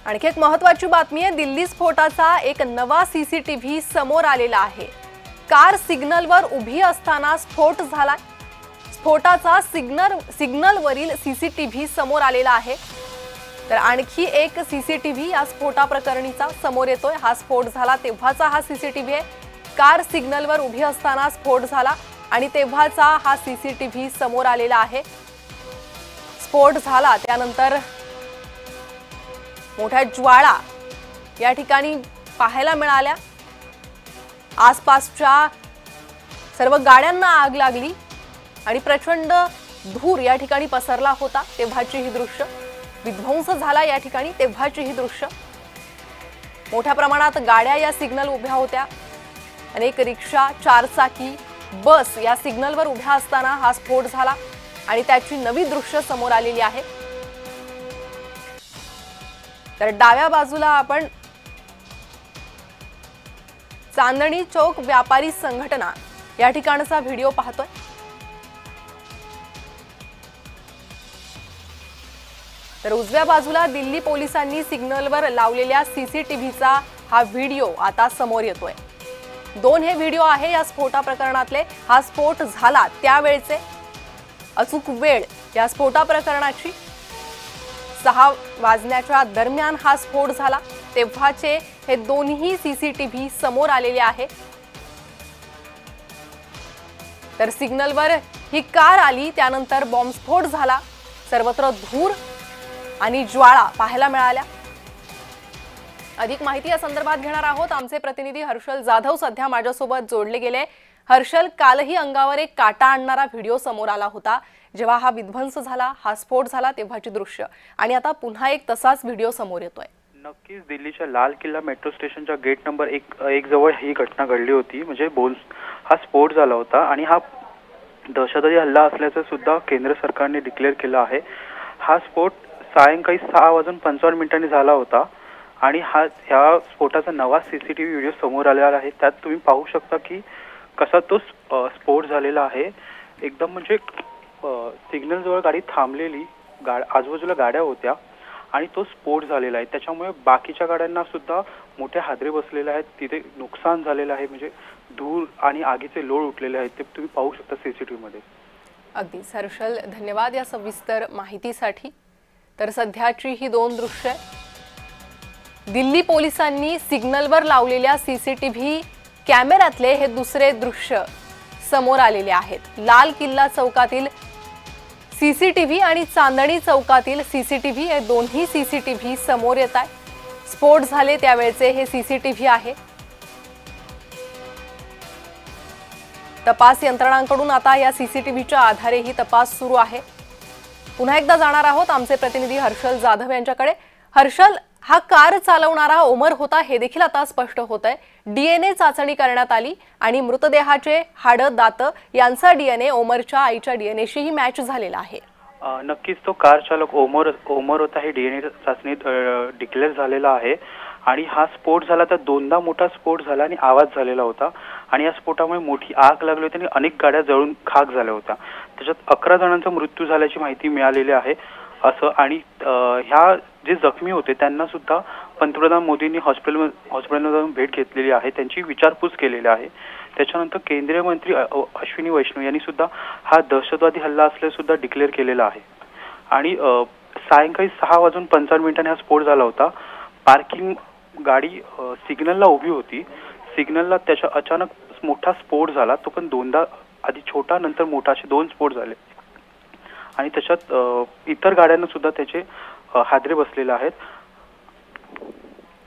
आणखी एक महत्त्वाची बातमी आहे। दिल्ली स्फोटाचा एक नवा सीसीटीव्ही समोर आलेला आहे। कार सिग्नलवर उभी असताना स्फोट झाला। स्फोटाचा सिग्नलवरील सीसीटीव्ही समोर आलेला आहे। तर आणखी एक सीसीटीव्ही या स्फोटा प्रकरणीचा समोर येतोय। हा स्फोट झाला तेव्हाचा हा सीसीटीव्ही आहे। कार सिग्नलवर उभी असताना स्फोट झाला आणि तेव्हाचा हा सीसीटीव्ही समोर आलेला आहे। स्फोट झाला त्यानंतर मोठ्या ज्वाळा या ठिकाणी पाहायला मिळाल्या। आसपासच्या सर्व गाड्यांना आग लागली आणि प्रचंड धूर या ठिकाणी पसरला होता। तेव्हाची ही दृश्य विध्वंस झाला या ठिकाणी। तेव्हाची ही दृश्य मोठ्या प्रमाणात गाड्या या सिग्नल उभ्या होत्या। अनेक रिक्षा, चारचाकी, बस या सिग्नलवर उभ्या असताना हा स्फोट झाला आणि त्याची नवी दृश्य समोर आलेली आहे। तर डाव्या बाजूला आपण चांदणी चौक व्यापारी संघटना या ठिकाणचा व्हिडिओ पाहतोय। तर उजव्या बाजूला दिल्ली पोलिसांनी सिग्नलवर लावलेल्या सीसीटीव्हीचा हा व्हिडिओ आता समोर येतोय। दोन हे व्हिडिओ आहे या स्फोटा प्रकरणातले। हा स्फोट झाला त्यावेळचे अचूक वेळ या स्फोटा प्रकरणाची 6 वाजण्याच्या दरम्यान हा स्फोट झाला। तेव्हाचे हे दोन्ही सीसीटीव्ही समोर आलेले आहे। तर सिग्नलवर ही कार आली त्यानंतर बॉम्बस्फोट झाला। सर्वत्र धूर आणि ज्वाळा पाहायला मिळाल्या। अधिक माहिती या संदर्भात घेणार आहोत। आमचे प्रतिनिधी हर्षल जाधव सध्या माझ्यासोबत जोडले गेले। हर्षल, कालही अंगावर एक काटा आणणारा व्हिडिओ समोर आला होता जेव्हा हा विध्वंस झाला, हा स्फोट झाला तेव्हाची दृश्य, आणि आता पुन्हा एक तसाच व्हिडिओ समोर येतोय। नक्कीच दिल्लीच्या लाल किल्ला मेट्रो स्टेशनच्या गेट नंबर 1 जवळ ही घटना घडली होती। म्हणजे हा स्फोट झाला होता आणि हा दहशतवादी हल्ला असल्याचं सुद्धा केंद्र सरकारने डिक्लेअर केलं आहे। हा स्फोट सायंकाळी 6:55 झाला होता आणि ह्या स्फोटाचा नवा सीसीटीव्ही व्हिडिओ समोर आलेला आहे। त्यात तुम्ही पाहू शकता की कसा तो स्फोट झालेला आहे। एकदम म्हणजे सिग्नल जवळ गाडी थांबलेली, आजूबाजूला गाड्या होत्या आणि तो स्फोट झालेला आहे। त्याच्यामुळे बाकीच्या गाड्यांना सुद्धा मोठे हादरे बसलेले आहेत। तिथे नुकसान झालेलं आहे। म्हणजे धूर आणि आगीचे लोळ उठलेले आहेत ते तुम्ही पाहू शकता सीसीटीव्ही मध्ये। अगदीच हर्षल, धन्यवाद या सविस्तर माहितीसाठी। तर सध्याची ही दोन दृश्य दिल्ली पोलिसांनी सिग्नलवर लावलेल्या सीसीटीव्ही कॅमेऱ्यातले हे दुसरे दृश्य समोर आलेले आहेत। लाल किल्ला चौकातील सीसीटीव्ही आणि चांदणी चौकातील सीसीटीव्ही हे दोन्ही सीसीटीव्ही समोर येत आहेत। स्फोट झाले त्यावेळचे हे सीसीटीव्ही आहे। तपास यंत्रणांकडून आता या सीसीटीव्हीच्या आधारे ही तपास सुरू आहे। पुन्हा एकदा जाणार आहोत आमचे प्रतिनिधी हर्षल जाधव यांच्याकडे। हर्षल, हा कार चालवणारा ओमर होता हे देखील आता स्पष्ट होतंय। डीएनए चाचणी करण्यात आली आणि मृतदेहाचे हाड, दात यांचा डीएनए ओमरच्या आईच्या डीएनएशीही मॅच झालेला आहे। नक्कीच तो कार चालक ओमर होता हे डीएनए चाचणीत डिक्लेअर झालेला आहे। आणि हा स्फोट झाला तर दोनदा मोठा स्फोट झाला आणि आवाज झालेला होता आणि या स्फोटामुळे मोठी आग लागली होती आणि अनेक गाड्या जळून खाक झाल्या होत्या। त्याच्यात 11 जणांचा मृत्यू झाल्याची माहिती मिळालेली आहे असं। आणि ह्या जे जखमी होते त्यांना सुद्धा पंतप्रधान मोदींनी हॉस्पिटलमध्ये जाऊन भेट घेतलेली आहे, त्यांची विचारपूस केलेली आहे। त्याच्यानंतर केंद्रीय मंत्री अश्विनी वैष्णव यांनी सुद्धा हा दहशतवादी हल्ला असल्याचे सुद्धा डिक्लेअर केलेला आहे। आणि सायंकाळी 6:55 हा स्फोट झाला होता। पार्किंग गाडी सिग्नलला उभी होती। सिग्नलला त्याच्या अचानक मोठा स्फोट झाला। तो पण दोनदा, आधी छोटा नंतर मोठा, असे 2 स्फोट झाले आणि त्याच्यात इतर गाड्यांना सुद्धा त्याचे हादरे बसलेले आहेत।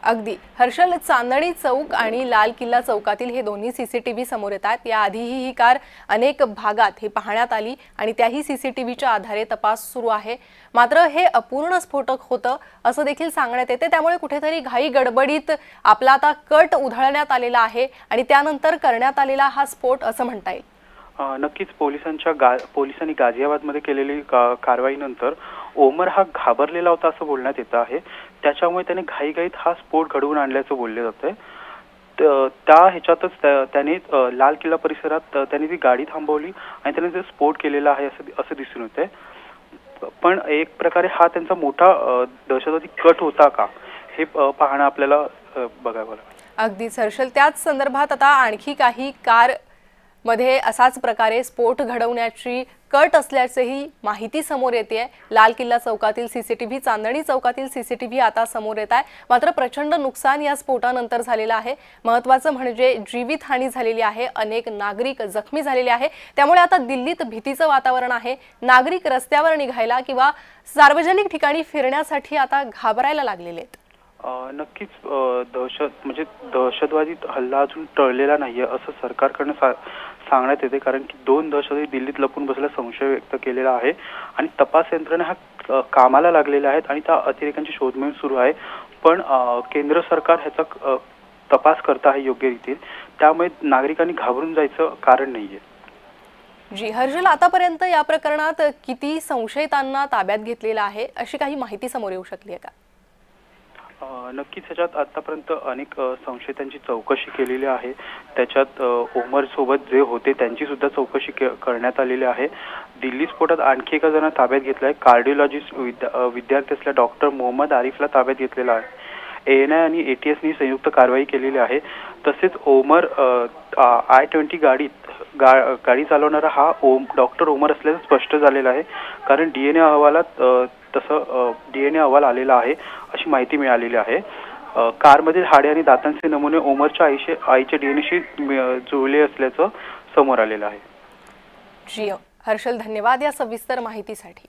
अगदी हर्षल, चांदणी चौक आणि लाल किल्ला चौकातील हे दोन्ही सीसीटीव्ही समोर येतात। याआधीही ही कार अनेक भागात ही पाहण्यात आली आणि त्याही सीसीटीव्हीच्या आधारे तपास सुरू आहे। मात्र हे अपूर्ण स्फोटक होतं असं देखील सांगण्यात येते। त्यामुळे कुठेतरी घाई गडबडीत आपला आता कट उधळण्यात आलेला आहे आणि त्यानंतर करण्यात आलेला हा स्फोट असं म्हणता येईल। नक्कीच पोलिसांनी गाझियाबादमध्ये केलेली कारवाईनंतर ओमर हा घाबरलेला होता असं बोलण्यात येत आहे। त्याच्यामुळे त्याने घाईघाईत हा स्फोट घडवून आणल्याचं बोलले जाते। त्या ह्याच्यातच त्याने लाल किल्ला परिसरात त्याने ती गाडी थांबवली आणि त्याने ते स्फोट केलेला आहे असं दिसून येते। पण एक प्रकारे हा त्यांचा मोठा दहशतवादी कट होता का हे पाहणं आपल्याला बघावं लागेल. अगदीच हर्षल, त्याच संदर्भात आता आणखी काही कार मध्ये असाच प्रकारे स्फोट घडवण्याची कट असल्याचीही माहिती समोर येते. लाल किल्ला चौकातील सीसीटीव्ही, चांदणी चौकातील सीसीटीव्ही आता समोर येत आहे. मात्र प्रचंड नुकसान या स्फोटानंतर झालेलं आहे. महत्त्वाचं म्हणजे जीवितहानी झालेली आहे, अनेक नागरिक जखमी झालेले आहे. त्यामुळे आता दिल्लीत भीतीचं वातावरण आहे. नागरिक रस्त्यावर निघायला किंवा सार्वजनिक ठिकाणी फिरण्यासाठी आता घाबरायला लागलेले आहेत. नक्कीच दहशतवादी हल्ला अजून टळलेला नाहीये असं सरकारकडून सांगण्यात येते, कारण की 2 दहशतवादी दिल्लीत लपून बसल्याचा संशय व्यक्त केलेला आहे आणि तपास यंत्रणा हा कामाला लागलेल्या आहेत आणि त्या अतिरेक्यांची शोध मोहीम सुरू आहे. पण केंद्र सरकार ह्याचा तपास करत आहे योग्य रीतीने, त्यामुळे नागरिकांनी घाबरून जायचं कारण नाहीये. जी हर्षल, आतापर्यंत या प्रकरणात किती संशयितांना ताब्यात घेतलेलं आहे, अशी काही माहिती समोर येऊ शकली आहे का? नक्कीच ह्याच्यात आतापर्यंत अनेक संशयितांची चौकशी केलेली आहे. त्याच्यात ओमर सोबत जे होते त्यांची सुद्धा चौकशी करण्यात आलेली आहे. दिल्ली स्फोटात आणखी एका जणांना ताब्यात घेतला आहे. कार्डिओलॉजिस्ट विद्यार्थी असलेल्या डॉक्टर मोहम्मद आरिफला ताब्यात घेतलेला आहे. ANI आणि ATSनी संयुक्त कारवाई केलेली आहे. तसेच ओमर I-20 गाडी चालवणारा हा डॉक्टर ओमर असल्याचं स्पष्ट झालेलं आहे, कारण DNA अहवालात DNA अहवाल आलेला आहे अशी माहिती मिळालेली आहे. कारमधील हाडे आणि दातांचे नमुने ओमरच्या आईच्या DNAशी जुळले असल्याचं समोर आलेलं आहे. जी हर्षल, धन्यवाद या सविस्तर माहितीसाठी.